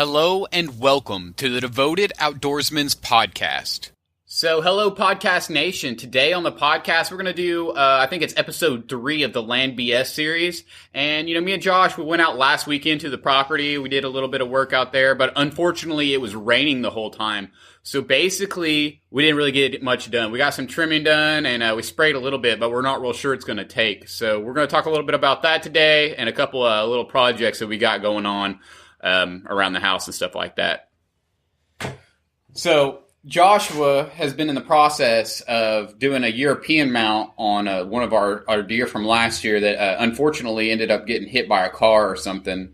Hello and welcome to the Devoted Outdoorsman's podcast. So, hello, Podcast Nation. Today on the podcast, we're going to do, I think it's episode 3 of the Land BS series. And, me and Josh, we went out last weekend to the property. We did a little bit of work out there, but unfortunately, it was raining the whole time. So, basically, we didn't really get much done. We got some trimming done, and we sprayed a little bit, but we're not real sure it's going to take. So, we're going to talk a little bit about that today and a couple of little projects that we got going on around the house and stuff like that. So, Joshua has been in the process of doing a European mount on one of our deer from last year that unfortunately ended up getting hit by a car or something.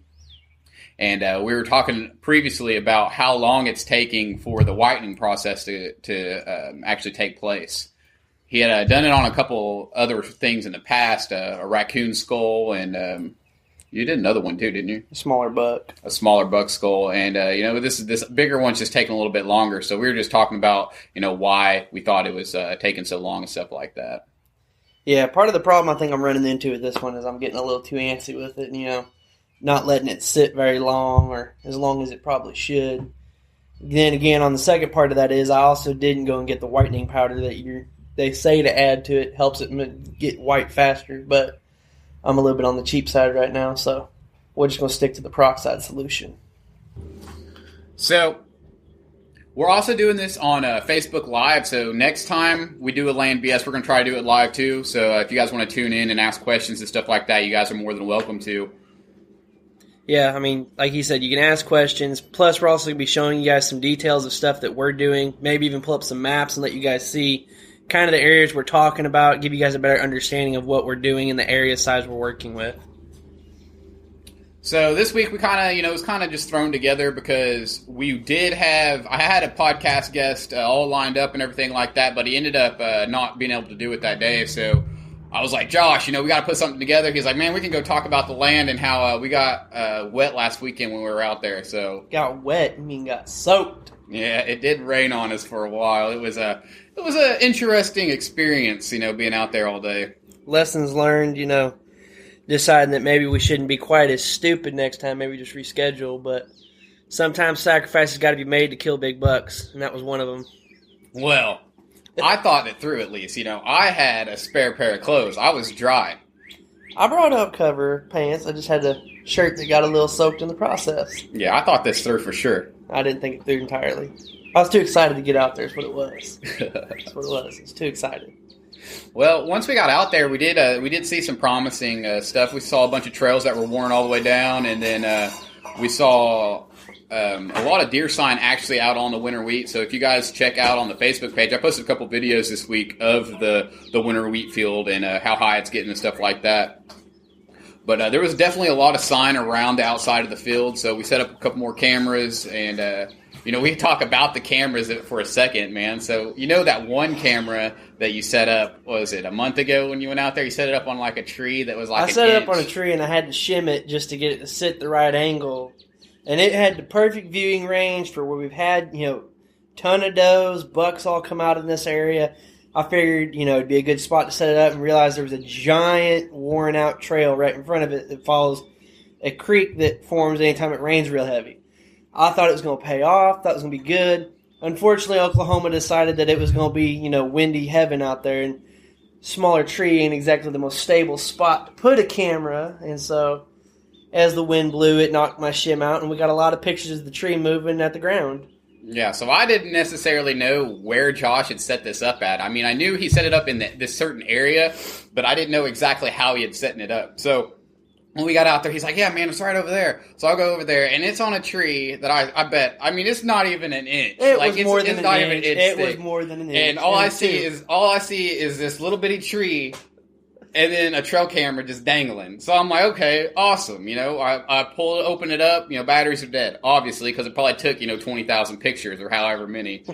And we were talking previously about how long it's taking for the whitening process to actually take place. He had done it on a couple other things in the past, a raccoon skull, and you did another one too, didn't you? A smaller buck. A smaller buck skull. And, this bigger one's just taking a little bit longer. So we were just talking about, why we thought it was taking so long and stuff like that. Yeah, part of the problem I think I'm running into with this one is I'm getting a little too antsy with it and, not letting it sit very long or as long as it probably should. Then again, on the second part of that is I also didn't go and get the whitening powder that they say to add to it. Helps it get white faster, but I'm a little bit on the cheap side right now, so we're just going to stick to the peroxide solution. So, we're also doing this on Facebook Live, so next time we do a Land BS, we're going to try to do it live too. So, if you guys want to tune in and ask questions and stuff like that, you guys are more than welcome to. Yeah, like he said, you can ask questions. Plus, we're also going to be showing you guys some details of stuff that we're doing. Maybe even pull up some maps and let you guys see kind of the areas we're talking about, give you guys a better understanding of what we're doing in the area size we're working with. So this week we kind of, it was kind of just thrown together because I had a podcast guest all lined up and everything like that, but he ended up not being able to do it that day. So I was like, Josh, we got to put something together. He's like, man, we can go talk about the land and how we got wet last weekend when we were out there. So got wet? You mean got soaked? Yeah, it did rain on us for a while. It was an interesting experience, being out there all day. Lessons learned, deciding that maybe we shouldn't be quite as stupid next time, maybe just reschedule, but sometimes sacrifices got to be made to kill big bucks, and that was one of them. Well, I thought it through at least. I had a spare pair of clothes. I was dry. I brought up cover pants. I just had a shirt that got a little soaked in the process. Yeah, I thought this through for sure. I didn't think it through entirely. I was too excited to get out there is what it was. That's what it was. I was too excited. Well, once we got out there, we did see some promising stuff. We saw a bunch of trails that were worn all the way down, and then we saw a lot of deer sign actually out on the winter wheat. So if you guys check out on the Facebook page, I posted a couple videos this week of the winter wheat field and how high it's getting and stuff like that. But there was definitely a lot of sign around the outside of the field, so we set up a couple more cameras, and we talk about the cameras for a second, man. So that one camera that you set up, was it a month ago when you went out there? You set it up on like a tree that was like I set it up on a tree, and I had to shim it just to get it to sit the right angle. And it had the perfect viewing range for where we've had, ton of does, bucks all come out in this area. I figured, it'd be a good spot to set it up and realized there was a giant worn out trail right in front of it that follows a creek that forms anytime it rains real heavy. I thought it was going to pay off, thought it was going to be good. Unfortunately, Oklahoma decided that it was going to be, windy heaven out there, and smaller tree ain't exactly the most stable spot to put a camera, and so as the wind blew, it knocked my shim out, and we got a lot of pictures of the tree moving at the ground. Yeah, so I didn't necessarily know where Josh had set this up at. I knew he set it up in this certain area, but I didn't know exactly how he had set it up. So when we got out there, he's like, yeah, man, it's right over there. So I'll go over there, and it's on a tree that I bet, it's not even an inch. It was more than an inch. It was more than an inch. And all I see is this little bitty tree, and then a trail camera just dangling. So I'm like, okay, awesome. I open it up, batteries are dead, obviously, because it probably took, 20,000 pictures or however many.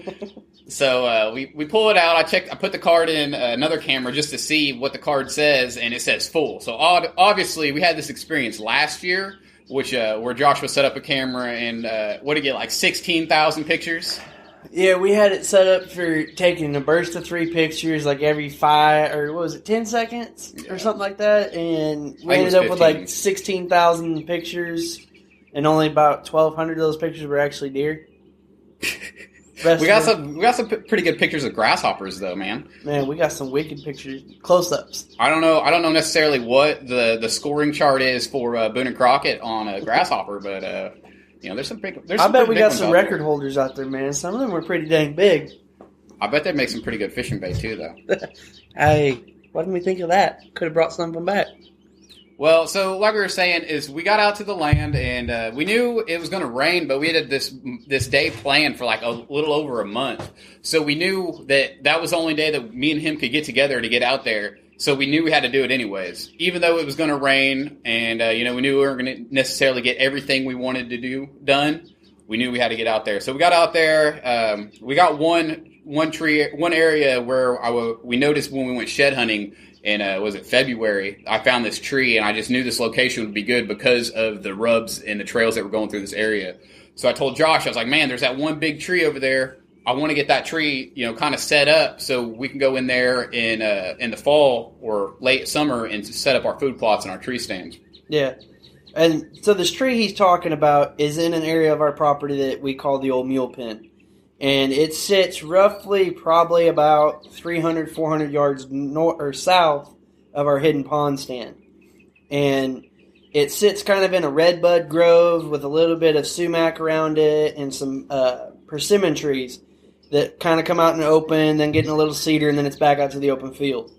So we pull it out. I put the card in another camera just to see what the card says, and it says full. So obviously we had this experience last year, which where Joshua set up a camera and what did he get, like 16,000 pictures? Yeah, we had it set up for taking a burst of 3 pictures, like every 5, or what was it, 10 seconds? Yeah. Or something like that, and we ended up with like 16,000 pictures and only about 1,200 of those pictures were actually deer. We got some pretty good pictures of grasshoppers though, man. Man, we got some wicked pictures, close-ups. I don't know necessarily what the scoring chart is for Boone and Crockett on a grasshopper, but there's some big. I bet we got some record holders out there, man. Some of them were pretty dang big. I bet they'd make some pretty good fishing bait too, though. Hey, why didn't we think of that? Could have brought some of them back. Well, so like we were saying, is we got out to the land and we knew it was going to rain, but we had this day planned for like a little over a month. So we knew that was the only day that me and him could get together to get out there. So we knew we had to do it anyways, even though it was going to rain, and we knew we weren't going to necessarily get everything we wanted to do done. We knew we had to get out there, so we got out there. We got one area where we noticed when we went shed hunting. And was it February? I found this tree, and I just knew this location would be good because of the rubs and the trails that were going through this area. So I told Josh, I was like, man, there's that one big tree over there. I want to get that tree, kind of set up so we can go in there in the fall or late summer and set up our food plots and our tree stands. Yeah. And so this tree he's talking about is in an area of our property that we call the Old Mule Pen. And it sits roughly probably about 300, 400 yards north or south of our hidden pond stand. And it sits kind of in a redbud grove with a little bit of sumac around it and some persimmon trees that kind of come out in the open, then get in a little cedar, and then it's back out to the open field.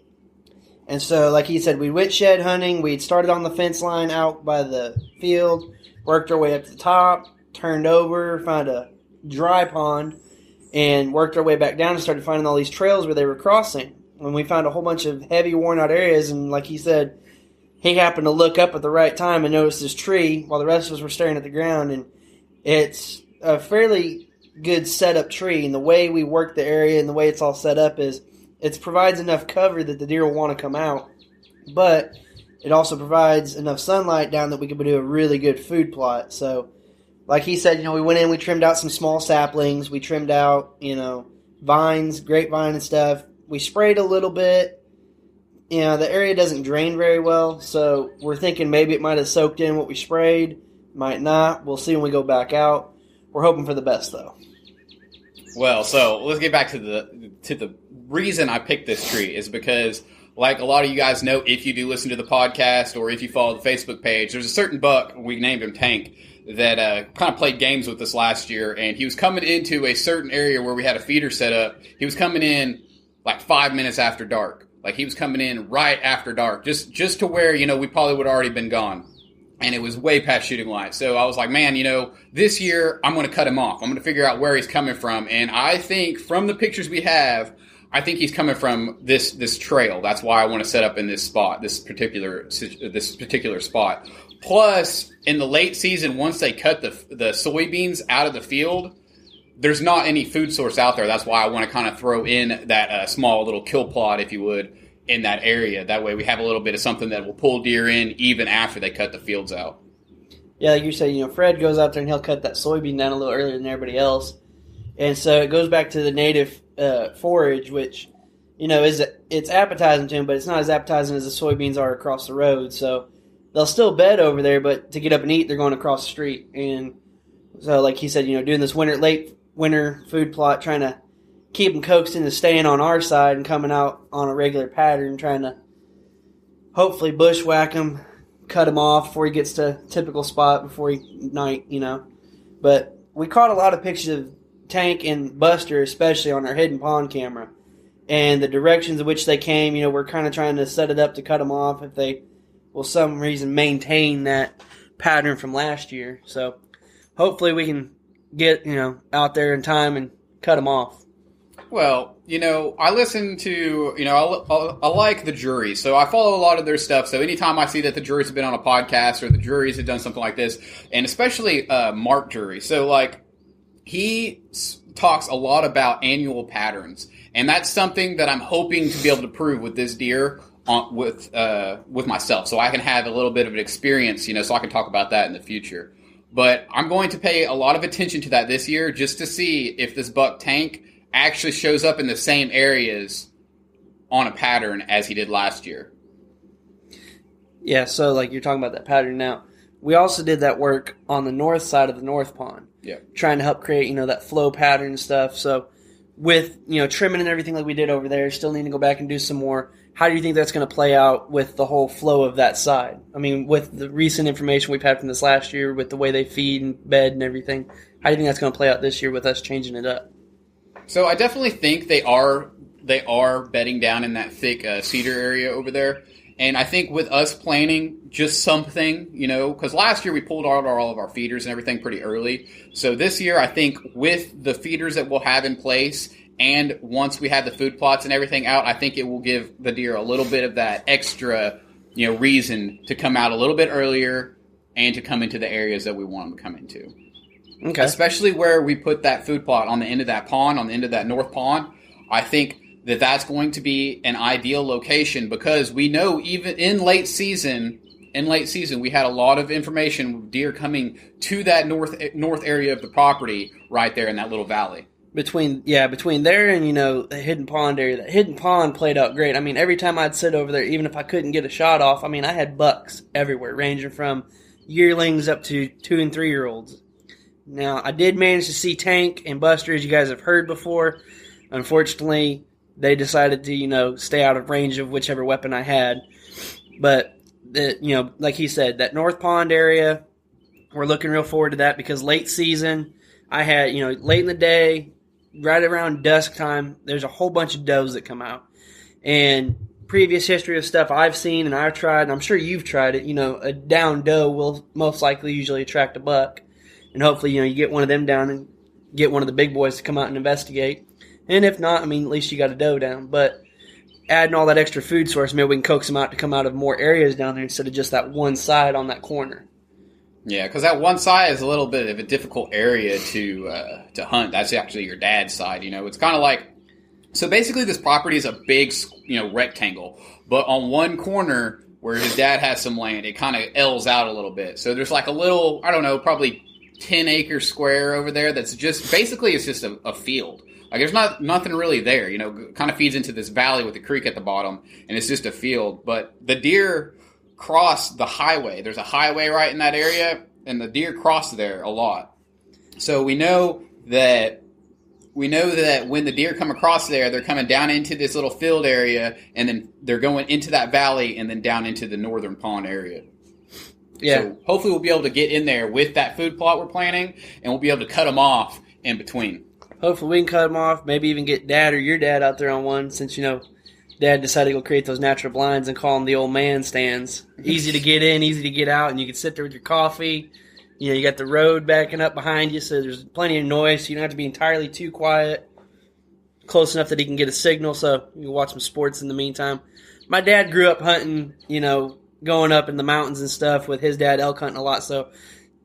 And so, like he said, we went shed hunting. We'd started on the fence line out by the field, worked our way up to the top, turned over, found a dry pond, and worked our way back down and started finding all these trails where they were crossing. And we found a whole bunch of heavy, worn-out areas, and like he said, he happened to look up at the right time and notice this tree while the rest of us were staring at the ground. And it's a fairly good setup tree, and the way we work the area and the way it's all set up is it provides enough cover that the deer will want to come out, but it also provides enough sunlight down that we can do a really good food plot. So like he said, we went in, we trimmed out some small saplings. We trimmed out, vines, grapevine and stuff. We sprayed a little bit. The area doesn't drain very well, so we're thinking maybe it might have soaked in what we sprayed. Might not. We'll see when we go back out. We're hoping for the best, though. Well, so let's get back to the reason I picked this tree is because, like a lot of you guys know, if you do listen to the podcast or if you follow the Facebook page, there's a certain buck, we named him Tank, that kind of played games with us last year, and he was coming into a certain area where we had a feeder set up. He was coming in like 5 minutes after dark. Like he was coming in right after dark, just to where, we probably would have already been gone. And it was way past shooting light. So I was like, man, this year I'm going to cut him off. I'm going to figure out where he's coming from. And I think from the pictures we have, I think he's coming from this trail. That's why I want to set up in this spot, this particular spot. Plus, in the late season, once they cut the soybeans out of the field, there's not any food source out there. That's why I want to kind of throw in that small little kill plot, if you would, in that area. That way we have a little bit of something that will pull deer in even after they cut the fields out. Yeah, like you said, Fred goes out there and he'll cut that soybean down a little earlier than everybody else. And so it goes back to the native forage, which, it's appetizing to them, but it's not as appetizing as the soybeans are across the road. So they'll still bed over there, but to get up and eat, they're going across the street. And so, like he said, doing this late winter food plot, trying to keep them coaxed into staying on our side and coming out on a regular pattern, trying to hopefully bushwhack him, cut him off before he gets to typical spot before night, But we caught a lot of pictures of Tank and Buster, especially on our hidden pond camera. And the directions in which they came, we're kind of trying to set it up to cut them off if they will some reason maintain that pattern from last year. So hopefully we can get, out there in time and cut them off. Well, I listen to, I like the jury, so I follow a lot of their stuff. So anytime I see that the juries have been on a podcast or the juries have done something like this, and especially Mark Jury, so like he talks a lot about annual patterns, and that's something that I'm hoping to be able to prove with this deer with myself, so I can have a little bit of an experience, so I can talk about that in the future. But I'm going to pay a lot of attention to that this year just to see if this buck Tank actually shows up in the same areas on a pattern as he did last year. Yeah, so like you're talking about that pattern now. we also did that work on the north side of the North Pond. Yeah. Trying to help create, that flow pattern and stuff. So with, trimming and everything like we did over there, still need to go back and do some more. How do you think that's going to play out with the whole flow of that side? I mean, with the recent information we've had from this last year, with the way they feed and bed and everything, how do you think that's going to play out this year with us changing it up? So I definitely think they are bedding down in that thick cedar area over there. And I think with us planning just something, because last year we pulled out all of our feeders and everything pretty early. So this year, I think with the feeders that we'll have in place, and once we have the food plots and everything out, I think it will give the deer a little bit of that extra, reason to come out a little bit earlier and to come into the areas that we want them to come into. Okay. Especially where we put that food plot on the end of that pond, on the end of that north pond. I think that's going to be an ideal location because we know even in late season, we had a lot of information with deer coming to that north area of the property right there in that little valley. Between there and, the hidden pond area. That hidden pond played out great. I mean, every time I'd sit over there, even if I couldn't get a shot off, I mean, I had bucks everywhere, ranging from yearlings up to 2 and 3 year olds. Now, I did manage to see Tank and Buster, as you guys have heard before. Unfortunately, they decided to, stay out of range of whichever weapon I had. But, like he said, that North Pond area, we're looking real forward to that because late season, I had, late in the day, right around dusk time, there's a whole bunch of does that come out. And previous history of stuff I've seen and I've tried, and I'm sure you've tried it, a down doe will most likely usually attract a buck. And hopefully, you get one of them down and get one of the big boys to come out and investigate. And if not, I mean, at least you got a doe down. But adding all that extra food source, maybe we can coax them out to come out of more areas down there instead of just that one side on that corner. Yeah, because that one side is a little bit of a difficult area to hunt. That's actually your dad's side. It's kind of like, so basically this property is a big, rectangle, but on one corner where his dad has some land, it kind of L's out a little bit. So there's like a little, I don't know, probably 10-acre square over there that's just basically it's just a field. Like there's nothing really there. Kind of feeds into this valley with the creek at the bottom, and it's just a field. But the deer cross the highway. There's a highway right in that area, and the deer cross there a lot. So we know that when the deer come across there, they're coming down into this little field area, and then they're going into that valley, and then down into the northern pond area. Yeah. So hopefully we'll be able to get in there with that food plot we're planning, and we'll be able to cut them off in between. Hopefully we can cut them off, maybe even get Dad or your dad out there on one since, Dad decided to go create those natural blinds and call them the old man stands. Easy to get in, easy to get out, and you can sit there with your coffee. You got the road backing up behind you, so there's plenty of noise, so you don't have to be entirely too quiet. Close enough that he can get a signal, so you can watch some sports in the meantime. My dad grew up hunting, going up in the mountains and stuff with his dad elk hunting a lot, so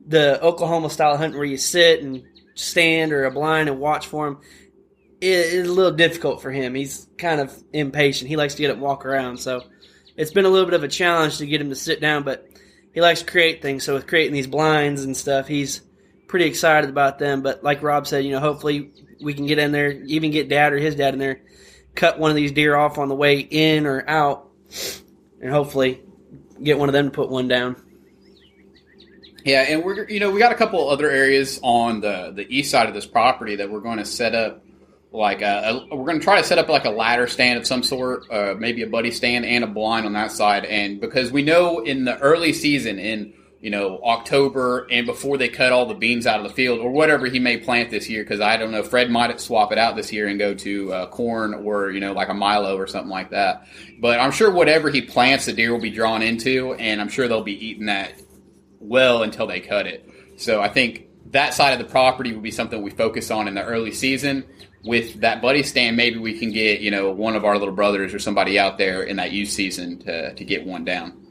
the Oklahoma-style hunting where you sit and stand or a blind and watch for him is a little difficult for him. He's kind of impatient. He likes to get up and walk around, so it's been a little bit of a challenge to get him to sit down, but he likes to create things, so with creating these blinds and stuff, he's pretty excited about them, but like Rob said, hopefully we can get in there, even get Dad or his dad in there, cut one of these deer off on the way in or out, and hopefully get one of them to put one down. Yeah, and we got a couple other areas on the east side of this property that we're going to set up we're going to try to set up like a ladder stand of some sort, maybe a buddy stand and a blind on that side. And because we know in the early season in October and before they cut all the beans out of the field or whatever he may plant this year, because I don't know, Fred might swap it out this year and go to corn or like a Milo or something like that. But I'm sure whatever he plants, the deer will be drawn into, and I'm sure they'll be eating that well until they cut it. So I think that side of the property will be something we focus on in the early season. With that buddy stand, maybe we can get, one of our little brothers or somebody out there in that youth season to get one down.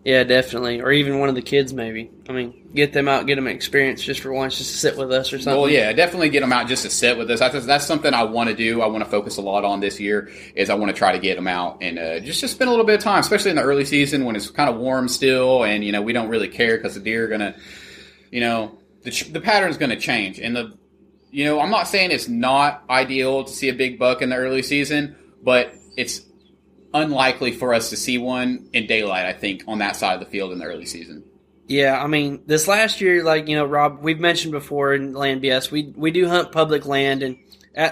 Yeah, definitely. Or even one of the kids, maybe. I mean, get them out, get them an experience just for once, just to sit with us or something. Well, yeah, definitely get them out just to sit with us. That's something I want to do. I want to focus a lot on this year is I want to try to get them out and just to spend a little bit of time, especially in the early season when it's kind of warm still and, we don't really care because the deer are going to, the pattern's going to change. And I'm not saying it's not ideal to see a big buck in the early season, but it's unlikely for us to see one in daylight, I think, on that side of the field in the early season. Yeah, I mean, this last year, like, Rob, we've mentioned before in Land BS, we do hunt public land, and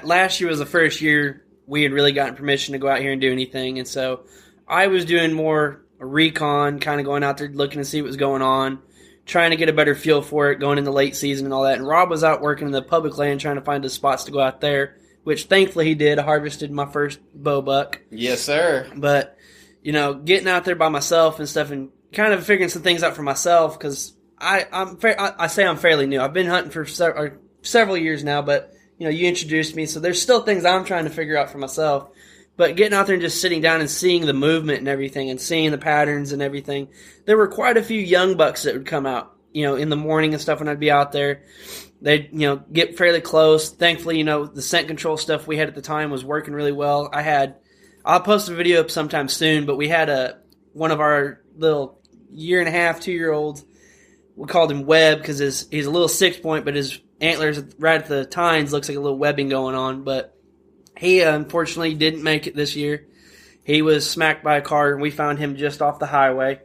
last year was the first year we had really gotten permission to go out here and do anything, and so I was doing more recon, kind of going out there looking to see what was going on, trying to get a better feel for it, going into late season and all that, and Rob was out working in the public land trying to find the spots to go out there, which thankfully he did. I harvested my first bow buck. Yes, sir. But, getting out there by myself and stuff and kind of figuring some things out for myself, because I say I'm fairly new. I've been hunting for several years now, but you introduced me, so there's still things I'm trying to figure out for myself. But getting out there and just sitting down and seeing the movement and everything, and seeing the patterns and everything, there were quite a few young bucks that would come out, in the morning and stuff when I'd be out there. They'd get fairly close. Thankfully, the scent control stuff we had at the time was working really well. I'll post a video up sometime soon, but we had one of our little 1.5, 2-year-olds. We called him Webb because he's a little 6-point, but his antlers right at the tines looks like a little webbing going on. But he unfortunately didn't make it this year. He was smacked by a car, and we found him just off the highway.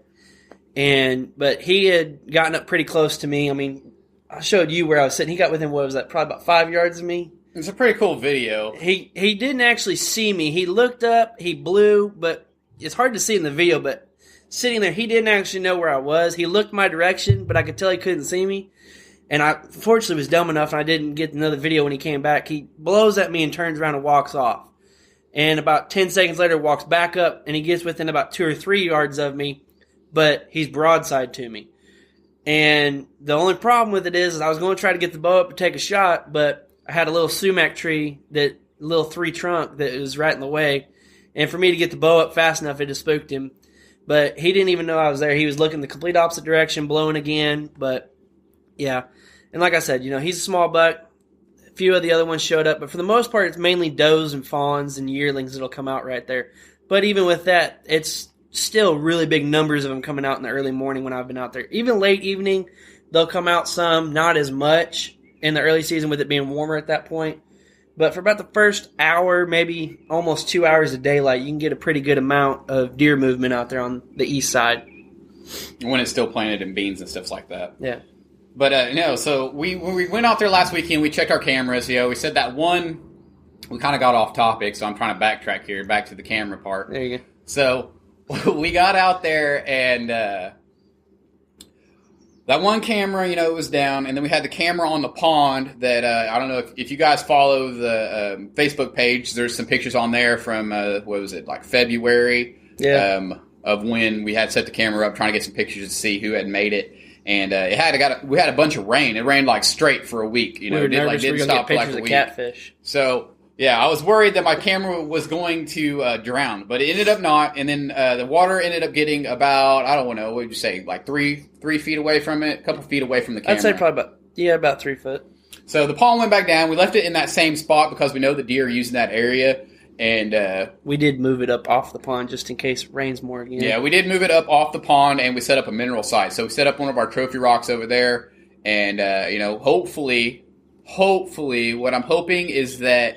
But he had gotten up pretty close to me. I mean, I showed you where I was sitting. He got within, what was that, probably about 5 yards of me. It's a pretty cool video. He didn't actually see me. He looked up, he blew, but it's hard to see in the video, but sitting there, he didn't actually know where I was. He looked my direction, but I could tell he couldn't see me. And I, fortunately, was dumb enough, and I didn't get another video when he came back. He blows at me and turns around and walks off. And about 10 seconds later, walks back up, and he gets within about 2 or 3 yards of me, but he's broadside to me. And the only problem with it is I was going to try to get the bow up and take a shot, but I had a little sumac tree, that little 3 trunk that was right in the way. And for me to get the bow up fast enough, it just spooked him. But he didn't even know I was there. He was looking the complete opposite direction, blowing again. But, yeah. And like I said, he's a small buck. A few of the other ones showed up. But for the most part, it's mainly does and fawns and yearlings that'll come out right there. But even with that, it's still really big numbers of them coming out in the early morning when I've been out there. Even late evening, they'll come out some, not as much in the early season with it being warmer at that point. But for about the first hour, maybe almost 2 hours of daylight, you can get a pretty good amount of deer movement out there on the east side. When it's still planted in beans and stuff like that. Yeah. But, so when we went out there last weekend, we checked our cameras. We said that one, we kind of got off topic, so I'm trying to backtrack here, back to the camera part. There you go. So we got out there, and that one camera, it was down, and then we had the camera on the pond that, I don't know if you guys follow the Facebook page, there's some pictures on there from, like February, of when we had set the camera up, trying to get some pictures to see who had made it. And we had a bunch of rain. It rained like straight for a week. We were nervous we were going to get pictures of catfish. So, yeah, I was worried that my camera was going to drown, but it ended up not. And then the water ended up getting about, I don't know, what would you say, like 3 feet away from it, a couple feet away from the camera. I'd say probably about 3 foot. So the pond went back down. We left it in that same spot because we know the deer are using that area. And we did move it up off the pond just in case it rains more again. Yeah, we did move it up off the pond, and we set up a mineral site. So we set up one of our trophy rocks over there, and hopefully, what I'm hoping is that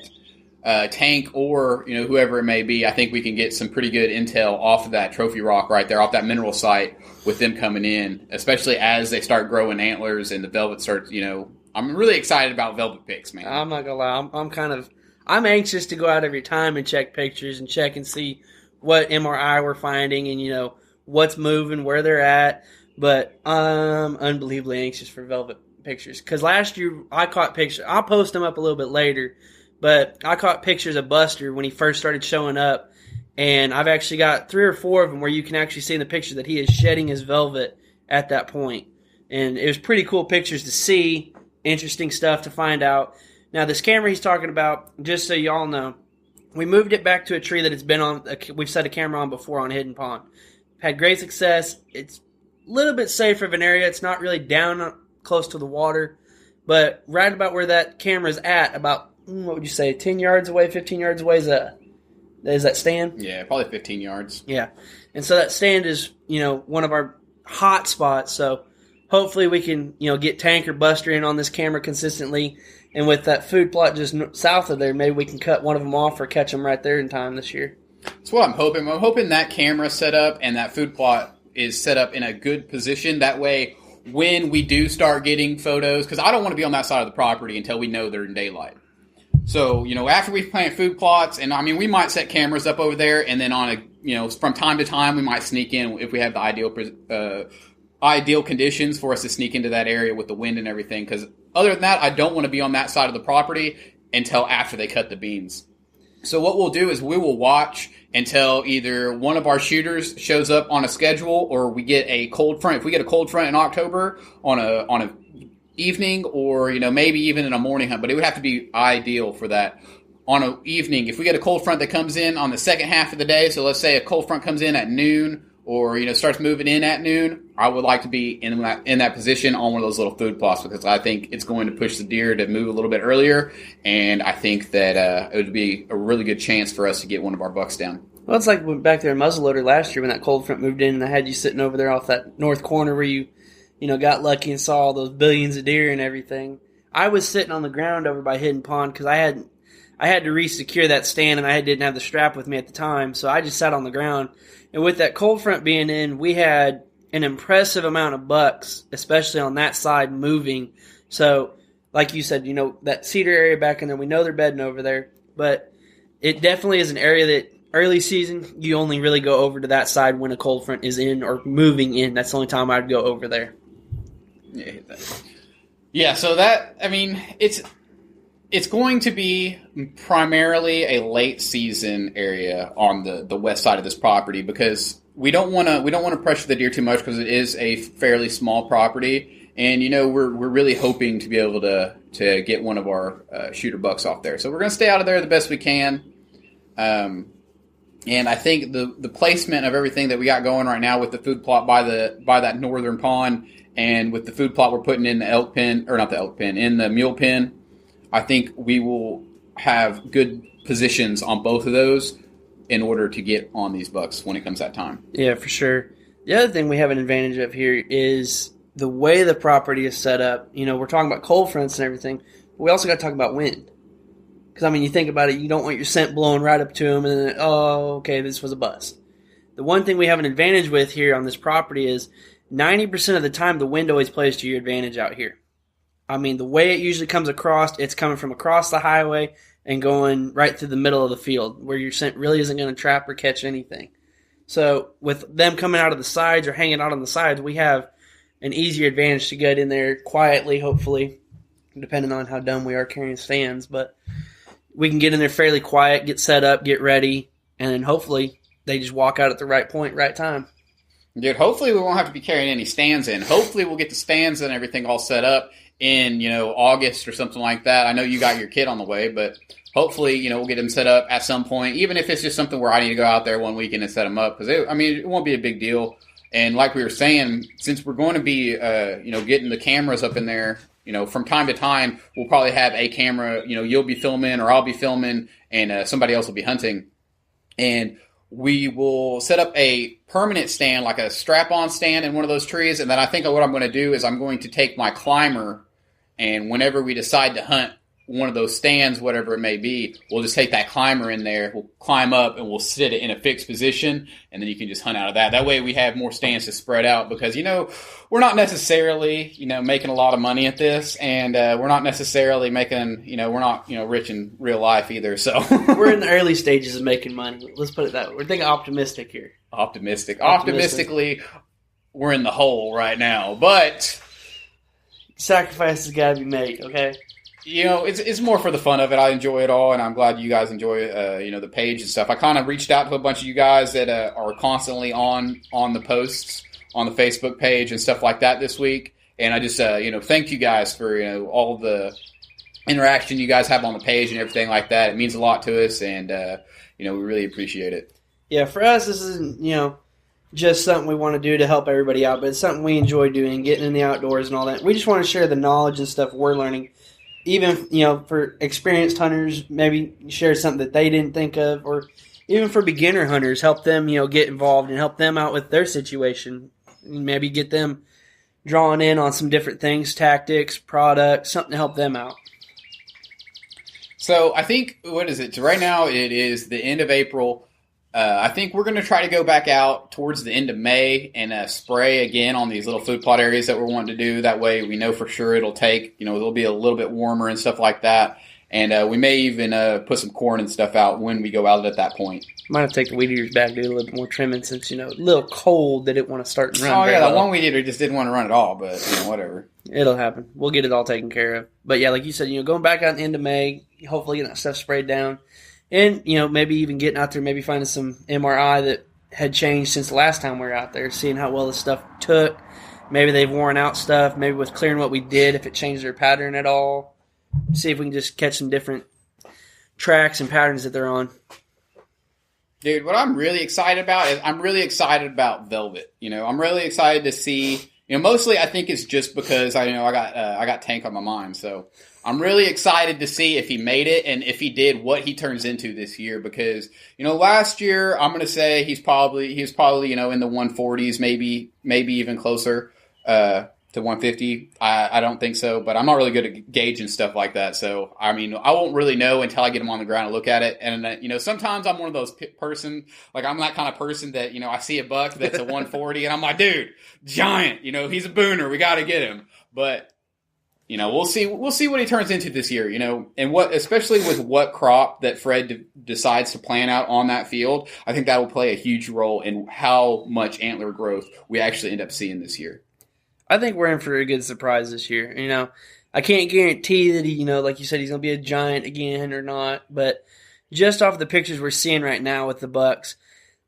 Tank or whoever it may be, I think we can get some pretty good intel off of that trophy rock right there, off that mineral site, with them coming in, especially as they start growing antlers and the velvet starts. I'm really excited about velvet picks, man. I'm not gonna lie, I'm anxious to go out every time and check pictures and check and see what MRI we're finding and, what's moving, where they're at. But I'm unbelievably anxious for velvet pictures. Because last year I caught pictures. I'll post them up a little bit later. But I caught pictures of Buster when he first started showing up. And I've actually got 3 or 4 of them where you can actually see in the picture that he is shedding his velvet at that point. And it was pretty cool pictures to see. Interesting stuff to find out. Now, this camera he's talking about, just so y'all know, we moved it back to a tree that it's been on. We've set a camera on before on Hidden Pond. Had great success. It's a little bit safer of an area. It's not really down close to the water. But right about where that camera's at, about, what would you say, 10 yards away, 15 yards away, is that stand? Yeah, probably 15 yards. Yeah. And so that stand is, one of our hot spots. So hopefully we can, get Tank or Buster in on this camera consistently. And with that food plot just south of there, maybe we can cut one of them off or catch them right there in time this year. That's what I'm hoping. I'm hoping that camera set up and that food plot is set up in a good position. That way, when we do start getting photos, because I don't want to be on that side of the property until we know they're in daylight. So, after we plant food plots, and I mean, we might set cameras up over there, and then from time to time, we might sneak in if we have the ideal conditions for us to sneak into that area with the wind and everything. Because other than that, I don't want to be on that side of the property until after they cut the beans. So what we'll do is we will watch until either one of our shooters shows up on a schedule, or we get a cold front. If we get a cold front in October on a evening, or maybe even in a morning hunt, but it would have to be ideal for that on an evening. If we get a cold front that comes in on the second half of the day, so let's say a cold front comes in at noon, or starts moving in at noon, I would like to be in that position on one of those little food plots, because I think it's going to push the deer to move a little bit earlier, and I think that it would be a really good chance for us to get one of our bucks down. Well, it's like back there in muzzleloader last year when that cold front moved in, and I had you sitting over there off that north corner where you got lucky and saw all those billions of deer and everything. I was sitting on the ground over by Hidden Pond because I had to re-secure that stand, and I didn't have the strap with me at the time, so I just sat on the ground. And with that cold front being in, we had an impressive amount of bucks, especially on that side, moving. So, like you said, that cedar area back in there, we know they're bedding over there, but it definitely is an area that early season, you only really go over to that side when a cold front is in or moving in. That's the only time I'd go over there. Yeah, so it's going to be primarily a late season area on the west side of this property, because we don't want to pressure the deer too much, because it is a fairly small property, and we're really hoping to be able to get one of our shooter bucks off there. So we're going to stay out of there the best we can. And I think the placement of everything that we got going right now with the food plot by that northern pond, and with the food plot we're putting in the elk pen, or not the elk pen, in the mule pen, I think we will have good positions on both of those in order to get on these bucks when it comes that time. Yeah, for sure. The other thing we have an advantage of here is the way the property is set up. We're talking about cold fronts and everything, but we also got to talk about wind. Because, you think about it, you don't want your scent blowing right up to them and then, oh, okay, this was a bust. The one thing we have an advantage with here on this property is 90% of the time the wind always plays to your advantage out here. The way it usually comes across, it's coming from across the highway and going right through the middle of the field where your scent really isn't going to trap or catch anything. So with them coming out of the sides or hanging out on the sides, we have an easier advantage to get in there quietly, hopefully, depending on how dumb we are carrying stands. But we can get in there fairly quiet, get set up, get ready, and then hopefully they just walk out at the right point, right time. Dude, hopefully we won't have to be carrying any stands in. Hopefully we'll get the stands and everything all set up in, August or something like that. I know you got your kid on the way, but hopefully, we'll get them set up at some point, even if it's just something where I need to go out there one weekend and set them up, because it won't be a big deal. And like we were saying, since we're going to be, getting the cameras up in there, from time to time, we'll probably have a camera, you'll be filming or I'll be filming, and somebody else will be hunting. And we will set up a permanent stand, like a strap-on stand in one of those trees. And then I think what I'm going to do is I'm going to take my climber, and whenever we decide to hunt one of those stands, whatever it may be, we'll just take that climber in there, we'll climb up, and we'll sit it in a fixed position, and then you can just hunt out of that. That way we have more stands to spread out, because, we're not necessarily, making a lot of money at this, and we're not necessarily making, we're not, rich in real life either, so. We're in the early stages of making money. Let's put it that way. We're thinking optimistic here. Optimistically, we're in the hole right now, but sacrifices got to be made, okay? It's more for the fun of it. I enjoy it all, and I'm glad you guys enjoy, the page and stuff. I kind of reached out to a bunch of you guys that are constantly on the posts on the Facebook page and stuff like that this week, and I just, thank you guys for, all the interaction you guys have on the page and everything like that. It means a lot to us, and, we really appreciate it. Yeah, for us, this isn't, just something we want to do to help everybody out, but it's something we enjoy doing, getting in the outdoors and all that. We just want to share the knowledge and stuff we're learning. Even, for experienced hunters, maybe share something that they didn't think of, or even for beginner hunters, help them, get involved and help them out with their situation. Maybe get them drawing in on some different things, tactics, products, something to help them out. So I think, what is it? So right now it is the end of April. I think we're going to try to go back out towards the end of May and spray again on these little food plot areas that we're wanting to do. That way we know for sure it'll take, it'll be a little bit warmer and stuff like that. And we may even put some corn and stuff out when we go out at that point. Might have to take the weed eaters back, do a little bit more trimming since, a little cold. They didn't want to start and run. Oh, yeah, that one weed eater just didn't want to run at all, but whatever. It'll happen. We'll get it all taken care of. But yeah, like you said, going back out at the end of May, hopefully getting that stuff sprayed down. And, maybe even getting out there, maybe finding some MRI that had changed since the last time we were out there, seeing how well the stuff took. Maybe they've worn out stuff. Maybe with clearing what we did, if it changed their pattern at all. See if we can just catch some different tracks and patterns that they're on. Dude, what I'm really excited about is I'm really excited about Velvet. I'm really excited to see. Mostly I think it's just because I got Tank on my mind, so I'm really excited to see if he made it and if he did, what he turns into this year. Because last year I'm going to say he was probably in the 140s, maybe even closer to 150. I don't think so, but I'm not really good at gauging stuff like that. So I won't really know until I get him on the ground and look at it. And sometimes I'm one of those person, like I'm that kind of person that I see a buck that's a 140 and I'm like, dude, giant. He's a booner. We got to get him. But we'll see what he turns into this year. And especially with what crop that Fred decides to plan out on that field. I think that will play a huge role in how much antler growth we actually end up seeing this year. I think we're in for a good surprise this year. I can't guarantee that he, like you said, he's going to be a giant again or not. But just off the pictures we're seeing right now with the bucks,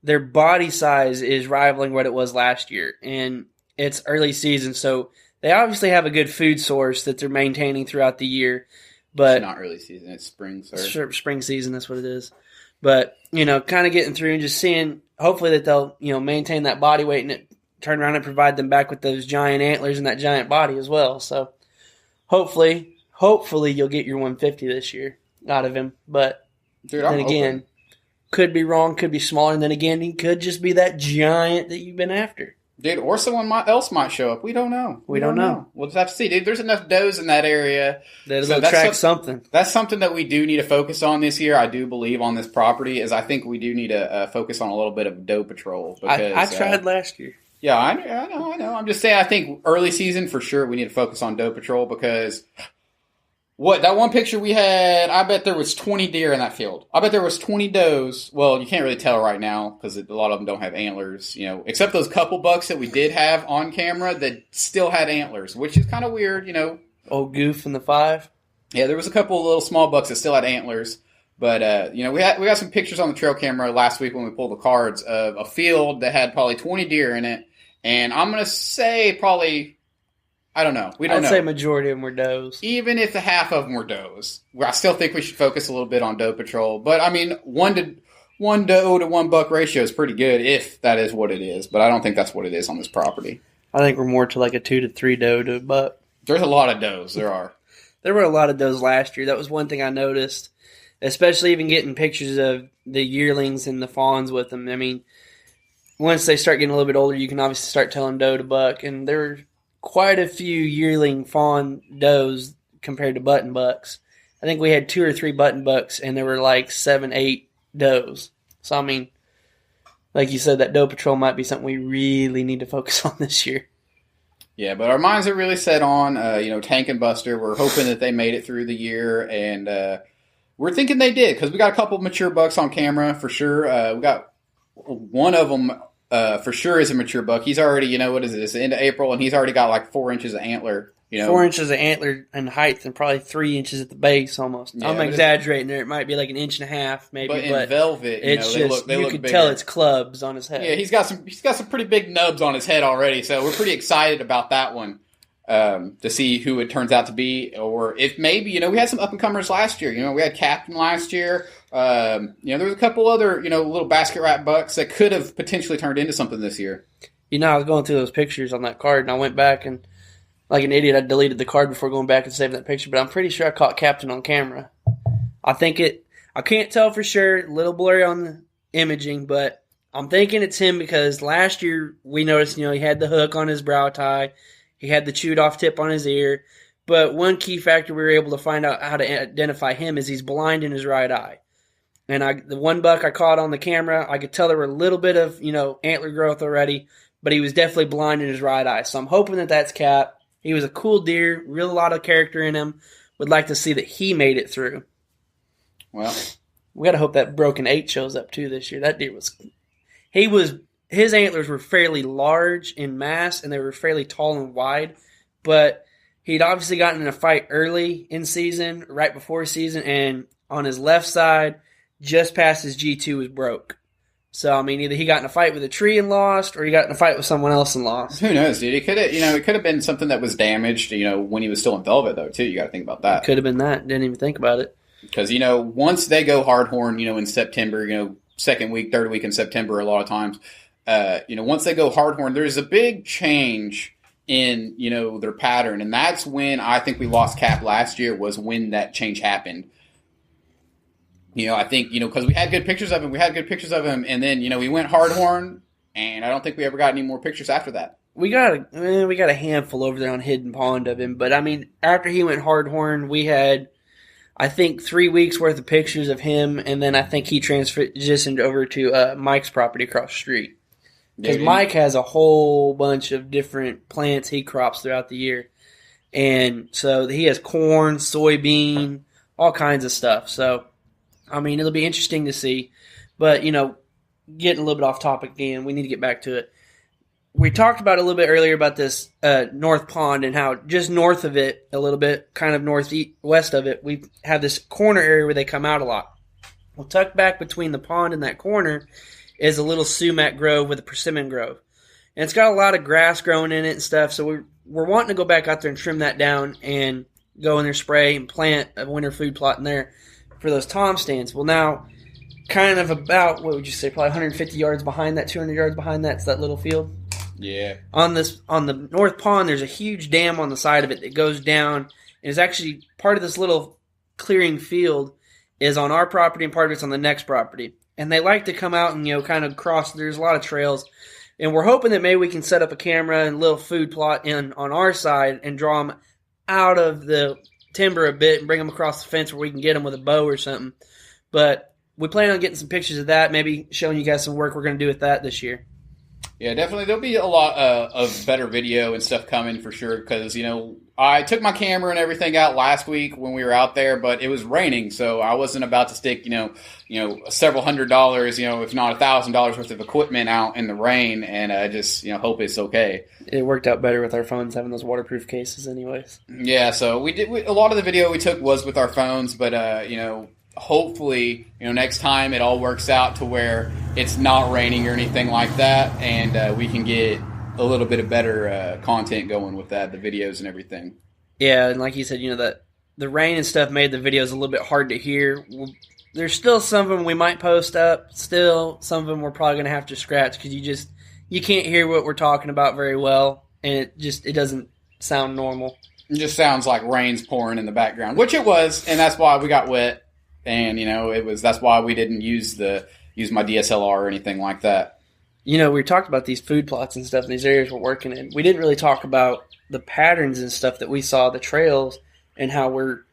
their body size is rivaling what it was last year. And it's early season, so they obviously have a good food source that they're maintaining throughout the year. But it's not early season, it's spring, sir. Spring season, that's what it is. But, kind of getting through and just seeing, hopefully that they'll, maintain that body weight and it turn around and provide them back with those giant antlers and that giant body as well. So hopefully you'll get your 150 this year out of him. But dude, then again, could be wrong, could be smaller, and then again, he could just be that giant that you've been after. Dude, or someone else might show up. We don't know. We don't know. We'll just have to see, dude. There's enough does in that area. That'll attract something. That's something that we do need to focus on this year. I do believe on this property is I think we do need to focus on a little bit of doe patrol. Because, I tried last year. Yeah, I know. I'm just saying I think early season for sure we need to focus on doe patrol because that one picture we had, I bet there was 20 deer in that field. I bet there was 20 does. Well, you can't really tell right now because a lot of them don't have antlers, except those couple bucks that we did have on camera that still had antlers, which is kind of weird, Old Goof in the 5. Yeah, there was a couple of little small bucks that still had antlers. But, we got some pictures on the trail camera last week when we pulled the cards of a field that had probably 20 deer in it. And I'm going to say probably, I don't know. I'd say majority of them were does. Even if the half of them were does. I still think we should focus a little bit on doe patrol. But, one doe to one buck ratio is pretty good if that is what it is. But I don't think that's what it is on this property. I think we're more to like a 2 to 3 doe to a buck. There's a lot of does. There are. There were a lot of does last year. That was one thing I noticed. Especially even getting pictures of the yearlings and the fawns with them. Once they start getting a little bit older, you can obviously start telling doe to buck. And there were quite a few yearling fawn does compared to button bucks. I think we had 2 or 3 button bucks, and there were like 7, 8 does. So, like you said, that doe patrol might be something we really need to focus on this year. Yeah, but our minds are really set on, Tank and Buster. We're hoping that they made it through the year, and we're thinking they did because we got a couple of mature bucks on camera for sure. We got one of them for sure is a mature buck. He's already, what is it? It's the end of April, and he's already got like 4 inches of antler. 4 inches of antler in height and probably 3 inches at the base almost. Yeah, I'm exaggerating there. It might be like 1.5 inches maybe. But in velvet, it's they just, look you can bigger. tell it's clubs on his head. Yeah, he's got some pretty big nubs on his head already. So we're pretty excited about that one. To see who it turns out to be, or if maybe, we had some up-and-comers last year. We had Captain last year. There was a couple other, little basket rat bucks that could have potentially turned into something this year. I was going through those pictures on that card, and I went back and, like an idiot, I deleted the card before going back and saving that picture, but I'm pretty sure I caught Captain on camera. I can't tell for sure, a little blurry on the imaging, but I'm thinking it's him because last year we noticed, he had the hook on his brow tie. He had the chewed off tip on his ear. But one key factor we were able to find out how to identify him is he's blind in his right eye. And the one buck I caught on the camera, I could tell there were a little bit of, antler growth already, but he was definitely blind in his right eye. So I'm hoping that that's Cap. He was a cool deer, real lot of character in him. Would like to see that he made it through. Well, we got to hope that Broken 8 shows up too this year. That deer his antlers were fairly large in mass and they were fairly tall and wide, but he'd obviously gotten in a fight early in season, right before season, and on his left side, just past his G2 was broke. So, either he got in a fight with a tree and lost, or he got in a fight with someone else and lost. Who knows, dude? It could have been something that was damaged, when he was still in velvet, though, too. You got to think about that. Could have been that. Didn't even think about it. Because, once they go hardhorn, in September, second week, third week in September, a lot of times, once they go hardhorn, there's a big change in, their pattern. And that's when I think we lost Cap last year, was when that change happened. I think, because we had good pictures of him, and then, we went hardhorn, and I don't think we ever got any more pictures after that. We got a handful over there on Hidden Pond of him, but after he went hardhorn, we had, I think, 3 weeks worth of pictures of him, and then I think he transitioned over to Mike's property across the street. Because Mike has a whole bunch of different plants he crops throughout the year. And so he has corn, soybean, all kinds of stuff. So, it'll be interesting to see. But, getting a little bit off topic again, we need to get back to it. We talked about it a little bit earlier about this North Pond and how just north of it, a little bit, kind of northwest of it, we have this corner area where they come out a lot. Well, tucked back between the pond and that corner is a little sumac grove with a persimmon grove. And it's got a lot of grass growing in it and stuff, so we're wanting to go back out there and trim that down and go in there, spray, and plant a winter food plot in there for those tom stands. Well, now, kind of about, what would you say, probably 150 yards behind that, 200 yards behind that's that little field? Yeah. On the North Pond, there's a huge dam on the side of it that goes down, and it's actually part of this little clearing field is on our property, and part of it's on the next property. And they like to come out and, kind of cross. There's a lot of trails. And we're hoping that maybe we can set up a camera and a little food plot on our side and draw them out of the timber a bit and bring them across the fence where we can get them with a bow or something. But we plan on getting some pictures of that, maybe showing you guys some work we're going to do with that this year. Yeah, definitely. There'll be a lot of better video and stuff coming for sure because, I took my camera and everything out last week when we were out there, but it was raining, so I wasn't about to stick, several $100s, if not $1,000 worth of equipment out in the rain, and I just, hope it's okay. It worked out better with our phones having those waterproof cases anyways. Yeah, so a lot of the video we took was with our phones, but, hopefully, next time it all works out to where it's not raining or anything like that, and we can get a little bit of better content going with that, the videos and everything. Yeah, and like you said, that the rain and stuff made the videos a little bit hard to hear. There's still some of them we might post up. Still, some of them we're probably going to have to scratch because you can't hear what we're talking about very well, and it doesn't sound normal. It just sounds like rain's pouring in the background, which it was, and that's why we got wet. And that's why we didn't use my DSLR or anything like that. We talked about these food plots and stuff in these areas we're working in. We didn't really talk about the patterns and stuff that we saw, the trails, and how we're,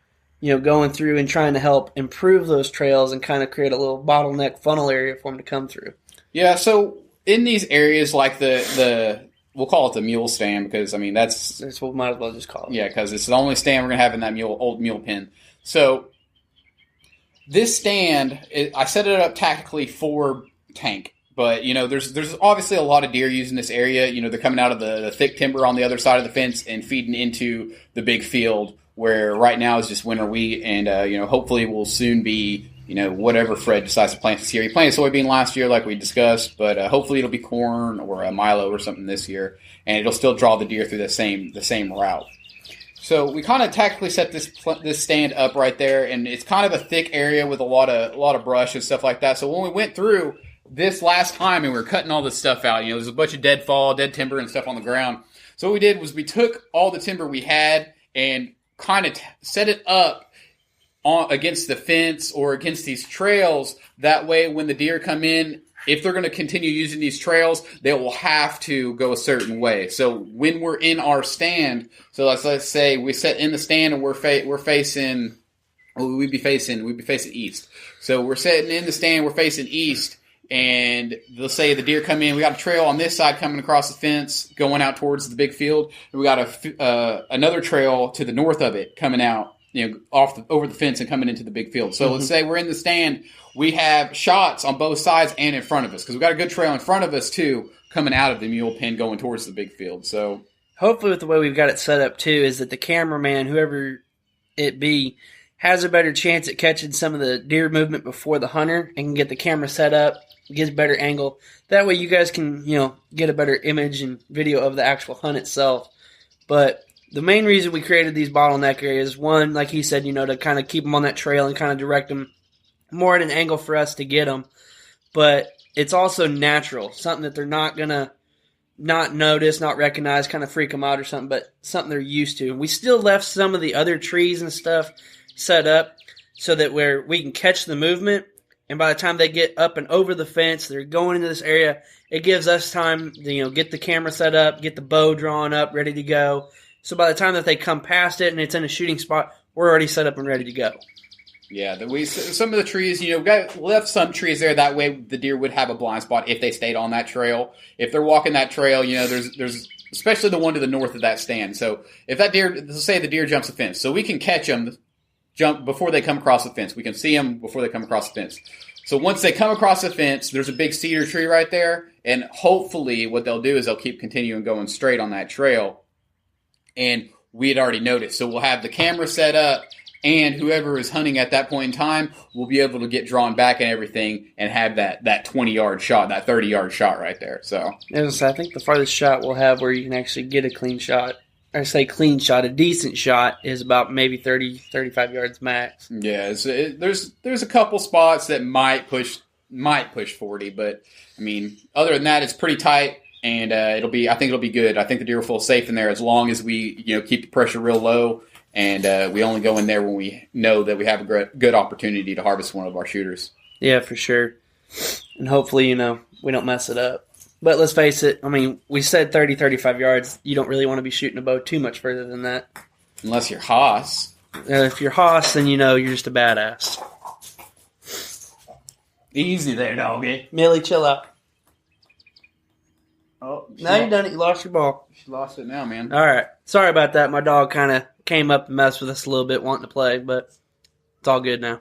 going through and trying to help improve those trails and kind of create a little bottleneck funnel area for them to come through. Yeah, so in these areas like the we'll call it the mule stand because, that's what we might as well just call it. Yeah, because it's the only stand we're going to have in that old mule pen. So this stand, I set it up tactically for tank. But, there's obviously a lot of deer using this area. They're coming out of the thick timber on the other side of the fence and feeding into the big field where right now is just winter wheat. And, hopefully will soon be, whatever Fred decides to plant this year. He planted soybean last year like we discussed, but hopefully it'll be corn or a Milo or something this year. And it'll still draw the deer through the same route. So we kind of tactically set this stand up right there. And it's kind of a thick area with a lot of brush and stuff like that. So when we went through this last time and we were cutting all this stuff out, there's a bunch of dead timber and stuff on the ground. So what we did was we took all the timber we had and kind of set it up against the fence or against these trails. That way when the deer come in, if they're going to continue using these trails, they will have to go a certain way. So when we're in our stand, so let's say we set in the stand and we're facing we'd be facing east. So we're sitting in the stand, we're facing east, and they'll say the deer come in. We got a trail on this side coming across the fence, going out towards the big field. And we got another trail to the north of it coming out, over the fence and coming into the big field. So let's say we're in the stand, we have shots on both sides and in front of us because we got a good trail in front of us too, coming out of the mule pen going towards the big field. So hopefully, with the way we've got it set up too, is that the cameraman, whoever it be, has a better chance at catching some of the deer movement before the hunter and can get the camera set up, gives better angle. That way you guys can, get a better image and video of the actual hunt itself. But the main reason we created these bottleneck areas, one, like he said, to kind of keep them on that trail and kind of direct them more at an angle for us to get them. But it's also natural, something that they're not going to not notice, not recognize, kind of freak them out or something, but something they're used to. We still left some of the other trees and stuff set up so that where we can catch the movement, and by the time they get up and over the fence, they're going into this area, it gives us time to get the camera set up, get the bow drawn up, ready to go. So by the time that they come past it and it's in a shooting spot, we're already set up and ready to go. Yeah, some of the trees, left some trees there. That way the deer would have a blind spot if they stayed on that trail. If they're walking that trail, there's especially the one to the north of that stand. So if that deer, let's say the deer jumps the fence, so we can catch them jump before they come across the fence. We can see them before they come across the fence. So once they come across the fence, there's a big cedar tree right there, and hopefully what they'll do is they'll keep continuing going straight on that trail. And we had already noticed. So we'll have the camera set up, and whoever is hunting at that point in time will be able to get drawn back and everything and have that 20-yard shot, that 30-yard shot right there. So I think the farthest shot we'll have where you can actually get a clean shot, I say clean shot, a decent shot, is about maybe 30, 35 yards max. Yeah, there's a couple spots that might push 40, but I mean, other than that, it's pretty tight, and I think it'll be good. I think the deer will feel safe in there as long as we keep the pressure real low, and we only go in there when we know that we have a good opportunity to harvest one of our shooters. Yeah, for sure, and hopefully we don't mess it up. But let's face it, I mean, we said 30, 35 yards. You don't really want to be shooting a bow too much further than that. Unless you're Haas. If you're Haas, then you're just a badass. Easy there, doggy. Millie, chill out. Oh, now you've done it. You lost your ball. She lost it now, man. All right. Sorry about that. My dog kind of came up and messed with us a little bit, wanting to play, but it's all good now.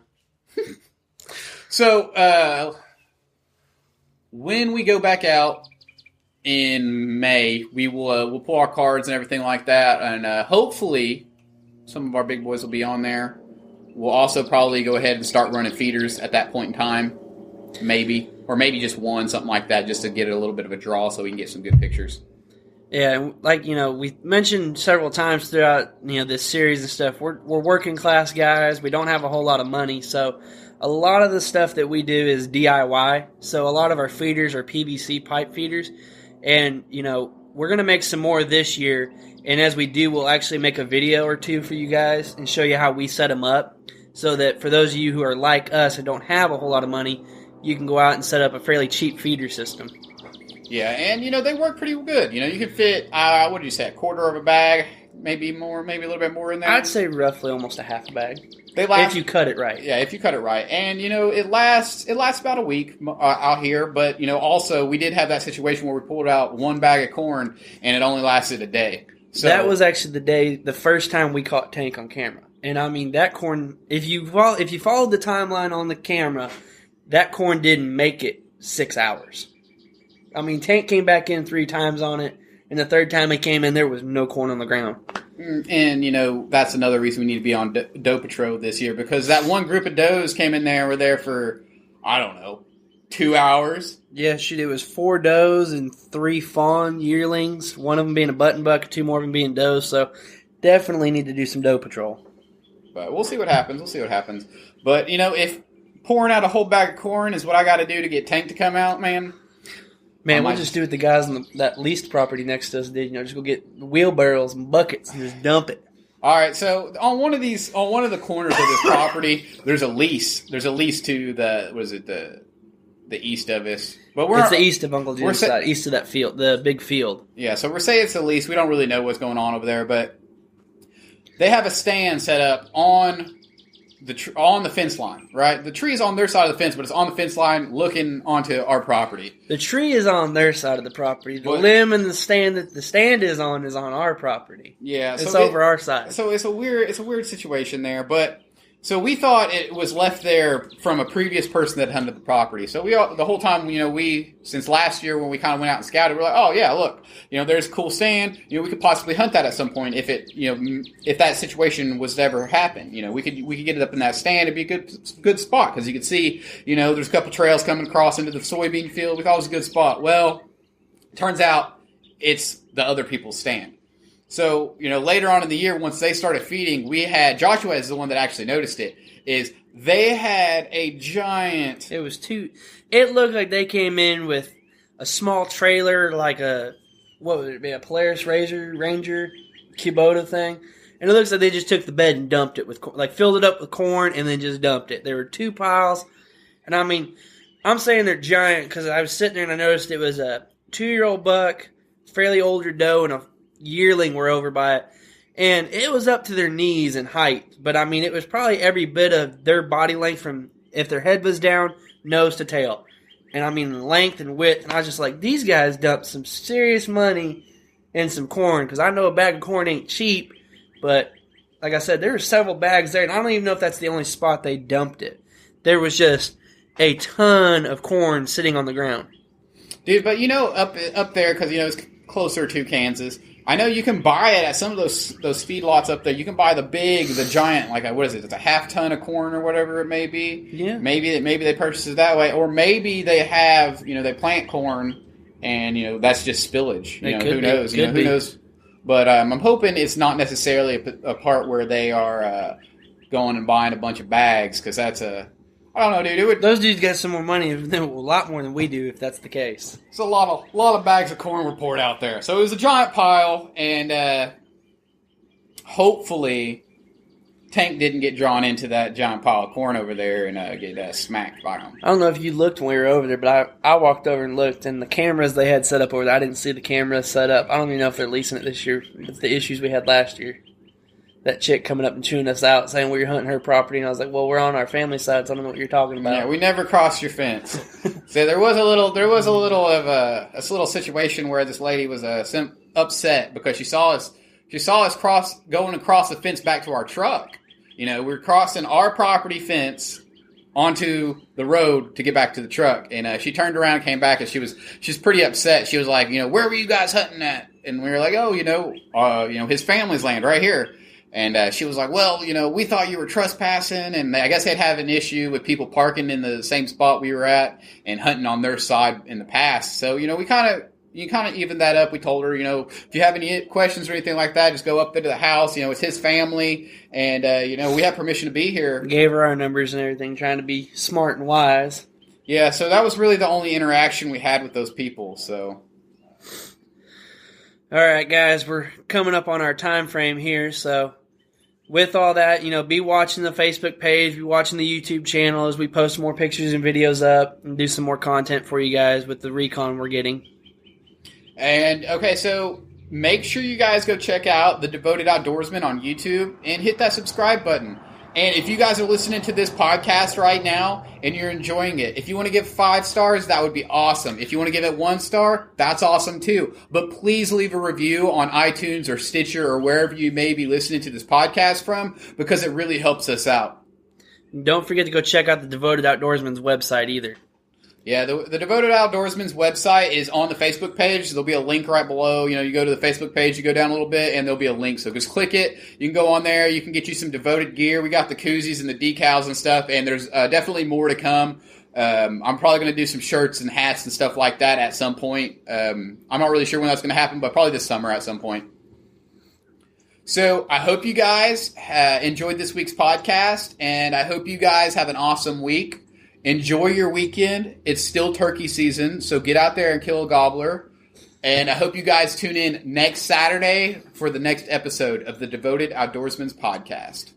So, when we go back out in May, we'll pull our cards and everything like that, and hopefully some of our big boys will be on there. We'll also probably go ahead and start running feeders at that point in time, maybe just one, something like that, just to get it a little bit of a draw so we can get some good pictures. Yeah, like we mentioned several times throughout this series and stuff, we're working class guys. We don't have a whole lot of money, so a lot of the stuff that we do is DIY. So a lot of our feeders are PVC pipe feeders, and we're gonna make some more this year. And as we do, we'll actually make a video or two for you guys and show you how we set them up, so that for those of you who are like us and don't have a whole lot of money, you can go out and set up a fairly cheap feeder system. Yeah, and they work pretty good. You can fit, what did you say, a quarter of a bag, maybe more, maybe a little bit more in there? I'd say roughly almost a half a bag. They last, if you cut it right. Yeah, if you cut it right. And, it lasts about a week out here, but, also we did have that situation where we pulled out one bag of corn and it only lasted a day. So that was actually the first time we caught Tank on camera. And I mean, that corn, if you followed the timeline on the camera, that corn didn't make it 6 hours. I mean, Tank came back in 3 times on it, and the third time he came in, there was no corn on the ground. And, that's another reason we need to be on Doe Patrol this year, because that one group of does came in there and were there for, 2 hours. Yeah, shoot, it was 4 does and 3 fawn yearlings, one of them being a button buck, 2 more of them being does, so definitely need to do some Doe Patrol. But we'll see what happens. But, if pouring out a whole bag of corn is what I got to do to get Tank to come out, man, we'll just do what the guys on that leased property next to us did. Just go get wheelbarrows and buckets and just dump it. All right, so on one of the corners of this property, there's a lease. There's a lease to the east of us. But it's the east of Uncle Jim's side, east of that field, the big field. Yeah, so we're saying it's a lease. We don't really know what's going on over there, but they have a stand set up on on the fence line, right? The tree is on their side of the fence, but it's on the fence line looking onto our property. The tree is on their side of the property. The limb and the stand that the stand is on our property. Yeah, it's over our side. So it's a weird situation there, but. So we thought it was left there from a previous person that hunted the property. So the whole time, since last year when we kind of went out and scouted, we're like, oh yeah, look, there's a cool stand. We could possibly hunt that at some point if that situation was to ever happen. We could get it up in that stand. It'd be a good spot because you could see, there's a couple trails coming across into the soybean field. We thought it was a good spot. Well, turns out it's the other people's stand. So, later on in the year, once they started feeding, Joshua is the one that actually noticed it, is they had a giant... It looked like they came in with a small trailer, like what would it be, a Polaris Ranger Kubota thing. And it looks like they just took the bed and dumped it filled it up with corn and then just dumped it. There were 2 piles. And I mean, I'm saying they're giant because I was sitting there and I noticed it was a 2-year-old buck, fairly older doe, and a yearling were over by it, and it was up to their knees in height, but I mean it was probably every bit of their body length from if their head was down, nose to tail, and I mean length and width, and I was just like, these guys dumped some serious money in some corn, because I know a bag of corn ain't cheap, but like I said, there were several bags there, and I don't even know if that's the only spot they dumped it. There was just a ton of corn sitting on the ground. Dude, but up there, because it's closer to Kansas, I know you can buy it at some of those feedlots up there. You can buy the giant, like what is it? It's a half ton of corn or whatever it may be. Yeah. Maybe they purchase it that way, or maybe they have they plant corn and that's just spillage. Who knows? Who knows? But I'm hoping it's not necessarily a part where they are going and buying a bunch of bags, because that's I don't know, dude. Those dudes got some more money, a lot more than we do, if that's the case. It's a lot of bags of corn were poured out there. So it was a giant pile, and hopefully Tank didn't get drawn into that giant pile of corn over there and get smacked by them. I don't know if you looked when we were over there, but I walked over and looked, and the cameras they had set up over there, I didn't see the cameras set up. I don't even know if they're leasing it this year. It's the issues we had last year. That chick coming up and chewing us out, saying we were hunting her property, and I was like, "Well, we're on our family side, so I don't know what you're talking about." Yeah, we never crossed your fence. So there was a little of a little situation where this lady was upset because she saw us going across the fence back to our truck. We were crossing our property fence onto the road to get back to the truck, and she turned around, came back, and she's pretty upset. She was like, "Where were you guys hunting at?" And we were like, "Oh, his family's land right here." And she was like, well, we thought you were trespassing, and I guess they'd have an issue with people parking in the same spot we were at and hunting on their side in the past. So, we kind of evened that up. We told her, if you have any questions or anything like that, just go up there to the house. It's his family, and, we have permission to be here. Gave her our numbers and everything, trying to be smart and wise. Yeah, so that was really the only interaction we had with those people, so... All right, guys, we're coming up on our time frame here, so with all that, be watching the Facebook page, be watching the YouTube channel as we post more pictures and videos up and do some more content for you guys with the recon we're getting. And, okay, so make sure you guys go check out The Devoted Outdoorsman on YouTube and hit that subscribe button. And if you guys are listening to this podcast right now and you're enjoying it, if you want to give 5 stars, that would be awesome. If you want to give it 1 star, that's awesome too. But please leave a review on iTunes or Stitcher or wherever you may be listening to this podcast from, because it really helps us out. Don't forget to go check out the Devoted Outdoorsman's website either. Yeah, the Devoted Outdoorsman's website is on the Facebook page. There'll be a link right below. You go to the Facebook page, you go down a little bit, and there'll be a link. So just click it. You can go on there. You can get you some Devoted gear. We got the koozies and the decals and stuff, and there's definitely more to come. I'm probably going to do some shirts and hats and stuff like that at some point. I'm not really sure when that's going to happen, but probably this summer at some point. So I hope you guys enjoyed this week's podcast, and I hope you guys have an awesome week. Enjoy your weekend. It's still turkey season, so get out there and kill a gobbler. And I hope you guys tune in next Saturday for the next episode of the Devoted Outdoorsman's podcast.